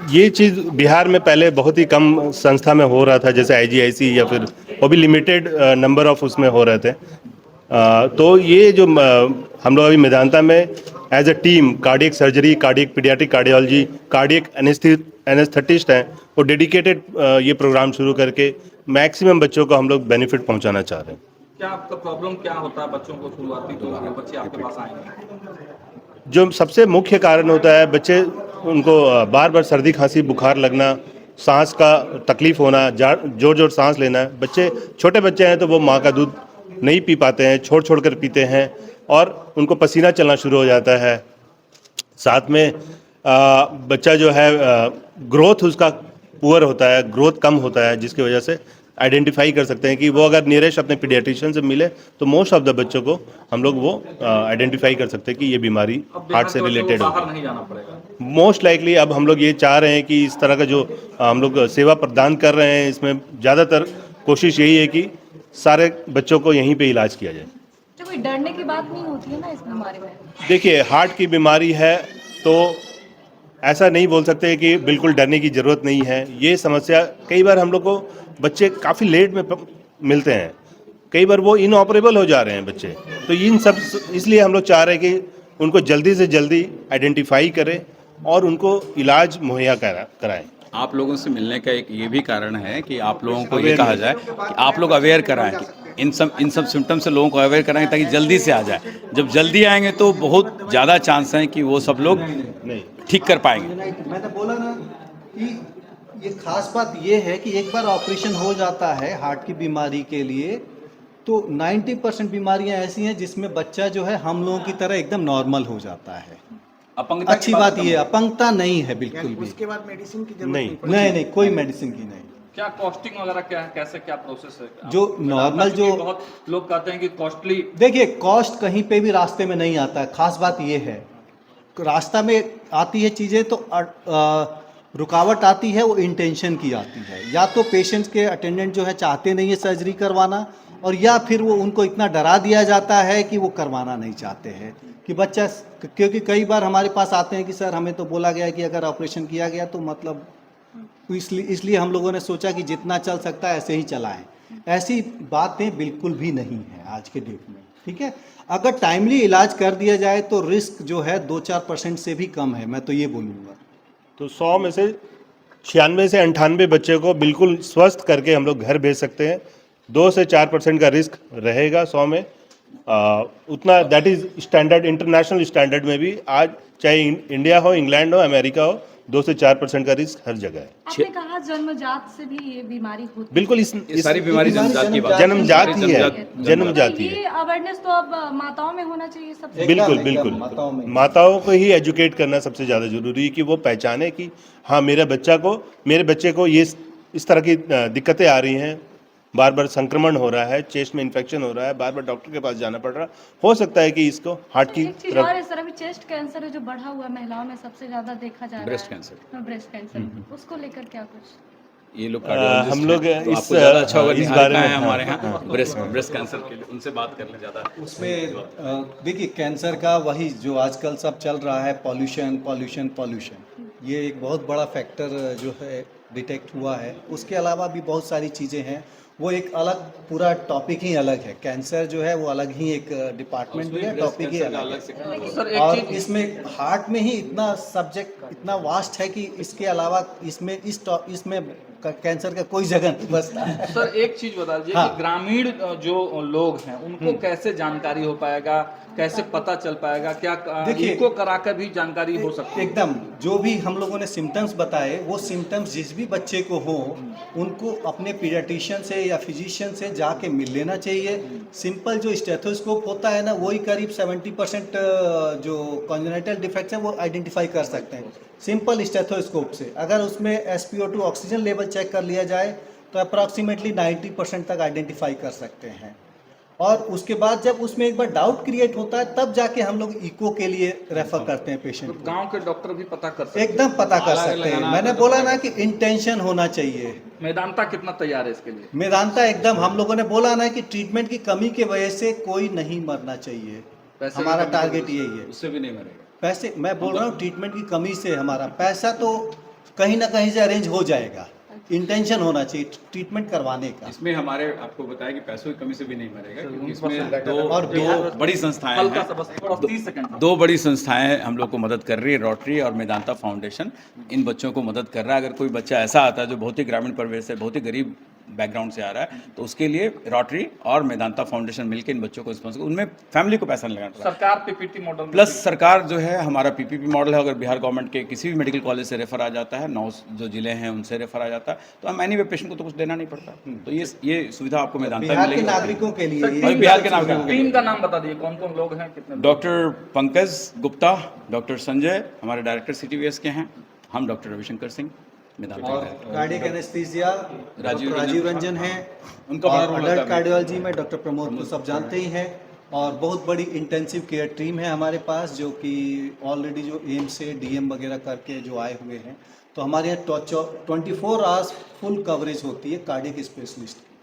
ये चीज़ बिहार में पहले बहुत ही कम संस्था में हो रहा था, जैसे आईजीआईसी या फिर वो भी लिमिटेड नंबर ऑफ उसमें हो रहे थे। तो ये जो हम लोग अभी मेदांता में as a team cardiac surgery, cardiac paediatric cardiology, cardiac anaesthetist हैं, वो डेडिकेटेड ये प्रोग्राम शुरू करके मैक्सिमम बच्चों को हम लोग बेनिफिट पहुंचाना चाह रहे हैं। क्या आपका प्रॉब्लम क्या होता है बच्चों को शुरुआती, तो अगर बच्चे आपके पास आएंगे? जो सबसे मुख्य कारण होता है, बच्चे उनको बार बार सर्दी खांसी बुखार लगना, सांस का तकलीफ होना, जोर जोर सांस लेना। बच्चे छोटे बच्चे हैं तो वो माँ का दूध नहीं पी पाते हैं, छोड़ छोड़ कर पीते हैं और उनको पसीना चलना शुरू हो जाता है। साथ में बच्चा जो है ग्रोथ उसका पुअर होता है, ग्रोथ कम होता है, जिसकी वजह से आइडेंटिफाई कर सकते हैं कि वो अगर नियरेस्ट अपने पीडियाट्रिशियन से मिले तो मोस्ट ऑफ द बच्चों को हम लोग वो आइडेंटिफाई कर सकते हैं कि ये बीमारी हार्ट से रिलेटेड बाहर होगी। नहीं जाना पड़ेगा। मोस्ट लाइकली अब हम लोग ये चाह रहे हैं कि इस तरह का जो हम लोग सेवा प्रदान कर रहे हैं, इसमें ज़्यादातर कोशिश यही है कि सारे बच्चों को यहीं पे इलाज किया जाए। तो कोई डरने की बात नहीं होती है ना इस बीमारी में? देखिए, हार्ट की बीमारी है तो ऐसा नहीं बोल सकते कि बिल्कुल डरने की ज़रूरत नहीं है। ये समस्या कई बार हम लोग को बच्चे काफ़ी लेट में मिलते हैं, कई बार वो इनऑपरेबल हो जा रहे हैं बच्चे। तो इन सब इसलिए हम लोग चाह रहे हैं कि उनको जल्दी से जल्दी आइडेंटिफाई करें और उनको इलाज मुहैया कराएं। आप लोगों से मिलने का एक ये भी कारण है कि आप लोगों को ये कहा जाए कि आप लोग अवेयर कराएं कि इन सब सिम्टम्स से लोगों को अवेयर कराएं ताकि जल्दी से आ जाए। जब जल्दी आएंगे तो बहुत ज़्यादा चांस हैं कि वो सब लोग ठीक कर पाएंगे। मैंने बोला ना कि ये खास बात ये है कि एक बार ऑपरेशन हो जाता है हार्ट की बीमारी के लिए तो 90% बीमारियां ऐसी हैं जिसमें बच्चा जो है हम लोगों की तरह एकदम नॉर्मल हो जाता है। अपंगता की अच्छी बात ये अपंगता नहीं है बिल्कुल भी। उसके बाद मेडिसिन की जरूरत नहीं। नहीं नहीं कोई मेडिसिन की नहीं। क्या कॉस्टिंग वगैरह क्या है, कैसे क्या प्रोसेस है? जो नॉर्मल जो बहुत लोग कहते हैं कि कॉस्टली। देखिए कॉस्ट कहीं पे भी रास्ते में नहीं आता है। खास बात ये है रास्ता में आती है चीज़ें तो रुकावट आती है वो इंटेंशन की आती है। या तो पेशेंट्स के अटेंडेंट जो है चाहते नहीं है सर्जरी करवाना और या फिर वो उनको इतना डरा दिया जाता है कि वो करवाना नहीं चाहते हैं कि बच्चा, क्योंकि कई बार हमारे पास आते हैं कि सर हमें तो बोला गया कि अगर ऑपरेशन किया गया तो मतलब इसलिए हम लोगों ने सोचा कि जितना चल सकता है ऐसे ही चलाएं। ऐसी बातें बिल्कुल भी नहीं है आज के डेट में। ठीक है, अगर टाइमली इलाज कर दिया जाए तो रिस्क जो है 2-4% से भी कम है, मैं तो ये बोलूँगा। तो 100 में से 96 से 98 बच्चे को बिल्कुल स्वस्थ करके हम लोग घर भेज सकते हैं। 2 से 4% का रिस्क रहेगा 100 में। उतना that is standard, international standard में भी आज चाहे इंडिया हो, इंग्लैंड हो, अमेरिका हो, 2 से 4% का रिस्क हर जगह है। आपने कहा जन्मजात से भी ये बीमारी होती है। बिल्कुल ये सारी बीमारी जन्मजात की बात है। जन्मजात ही है, जन्मजात ही ये है। अवेयरनेस तो अब माताओं में होना चाहिए सबसे। बिल्कुल एकदम बिल्कुल, माताओं में। को ही एजुकेट करना सबसे ज़्यादा जरूरी है कि वो पहचाने कि हाँ मेरे बच्चे को ये इस तरह की दिक्कतें आ रही हैं, बार बार संक्रमण हो रहा है, चेस्ट में इन्फेक्शन हो रहा है, बार बार डॉक्टर के पास जाना पड़ रहा, हो सकता है कि इसको हार्ट की एक चीज और इस तरह भी चेस्ट कैंसर है जो बढ़ा हुआ है महिलाओं में सबसे ज्यादा देखा जा रहा है। Breast cancer. ब्रेस्ट कैंसर, उसको लेकर क्या कुछ? ये लोग हम लोग तो इस आपको ज़्यादा अच्छा होगा, इस निहारिका बारे में है हमारे यहाँ ब्रेस्ट कैंसर के लिए, उनसे बात कर लें ज़्यादा। उसमें देखिए कैंसर का वही जो आजकल सब चल रहा है, पॉल्यूशन पॉल्यूशन पॉल्यूशन, ये एक बहुत बड़ा फैक्टर जो है डिटेक्ट हुआ है। उसके अलावा भी बहुत सारी चीज़ें हैं, वो एक अलग पूरा टॉपिक ही अलग है। कैंसर जो है वो अलग ही एक डिपार्टमेंट भी है, टॉपिक ही अलग है। सर एक और चीज इसमें हार्ट में ही इतना सब्जेक्ट इतना वास्ट है कि इसके अलावा इसमें कैंसर का कोई जगह नहीं बचता है। सर एक चीज बता दीजिए हाँ। कि ग्रामीण जो लोग हैं उनको कैसे जानकारी हो पाएगा, कैसे पता चल पाएगा? क्या देखिए, इको कराकर भी जानकारी हो सकती है? एकदम जो भी हम लोगों ने सिम्टम्स बताए वो सिम्टम्स जिस भी बच्चे को हो उनको अपने पीडियाट्रिशियन से या फिजिशियन से जाके मिल लेना चाहिए। सिंपल जो स्टेथोस्कोप होता है ना वही करीब 70% जो कॉन्जेनिटल डिफेक्ट्स हैं वो आइडेंटिफाई कर सकते हैं सिंपल स्टेथोस्कोप से। अगर उसमें SpO2 ऑक्सीजन लेवल चेक कर लिया जाए तो अप्रॉक्सीमेटली 90% तक आइडेंटिफाई कर सकते हैं। और उसके बाद जब उसमें एक बार डाउट क्रिएट होता है तब जाके हम लोग इको के लिए रेफर करते हैं पेशेंट को। गांव के डॉक्टर भी पता कर सकते हैं। एकदम पता कर सकते हैं। मैंने बोला ना कि इंटेंशन होना चाहिए। मेदांता कितना तैयार है इसके लिए? मेदांता एकदम, हम लोगों ने बोला ना कि ट्रीटमेंट की कमी की वजह से कोई नहीं मरना चाहिए, पैसे हमारा की कमी टारगेट यही है। उससे भी नहीं मरेगा। पैसे मैं बोल रहा हूँ ट्रीटमेंट की कमी से हमारा पैसा तो कहीं ना कहीं से अरेंज हो जाएगा। इंटेंशन होना चाहिए ट्रीटमेंट करवाने का। इसमें हमारे आपको बताया कि पैसों की कमी से भी नहीं मरेगा, क्योंकि उनको इसमें और दो बड़ी संस्थाएं हल्का हैं, सा बस थोड़ा 30 सेकंड। दो बड़ी संस्थाएं हम लोग को मदद कर रही है, रोटरी और मेदांता फाउंडेशन इन बच्चों को मदद कर रहा है। अगर कोई बच्चा ऐसा आता है जो बहुत ही ग्रामीण परिवेश से, बहुत ही गरीब बैकग्राउंड से आ रहा है, तो उसके लिए रोटरी और मेदांता फाउंडेशन मिलकर इन बच्चों को स्पॉन्सर, उनमें फैमिली को पैसा नहीं लगाना पड़ता। सरकार पीपीटी मॉडल में प्लस सरकार जो है, हमारा पीपीपी मॉडल है, अगर बिहार गवर्नमेंट के किसी भी मेडिकल कॉलेज से रेफर आ जाता है, 9 जो जिले हैं उनसे रेफर आ जाता है, तो हम एनीवे पेशेंट को तो कुछ देना नहीं पड़ता। तो ये सुविधा आपको मेदांता में बिहार के मिलेगी। नागरिकों के लिए और बिहार के नागरिकों के टीम का नाम बता दीजिए, कौन कौन लोग हैं, कितने लोग? डॉक्टर पंकज गुप्ता, डॉक्टर संजय हमारे डायरेक्टर सीटीवीएस के हैं, हम डॉक्टर रविशंकर सिंह मेदांता और के। कार्डियक एनेस्थीसिया राजीव रंजन है, उनका बड़ा और रोल अडल्ट रहता है। कार्डियोलॉजी में डॉक्टर प्रमोद को सब जानते ही हैं। और बहुत बड़ी इंटेंसिव केयर टीम है हमारे पास, जो कि ऑलरेडी जो एम्स से डीएम वगैरह करके जो आए हुए हैं। तो हमारे यहाँ 24 आवर्स फुल कवरेज होती है कार्डियक स्पेशलिस्ट की।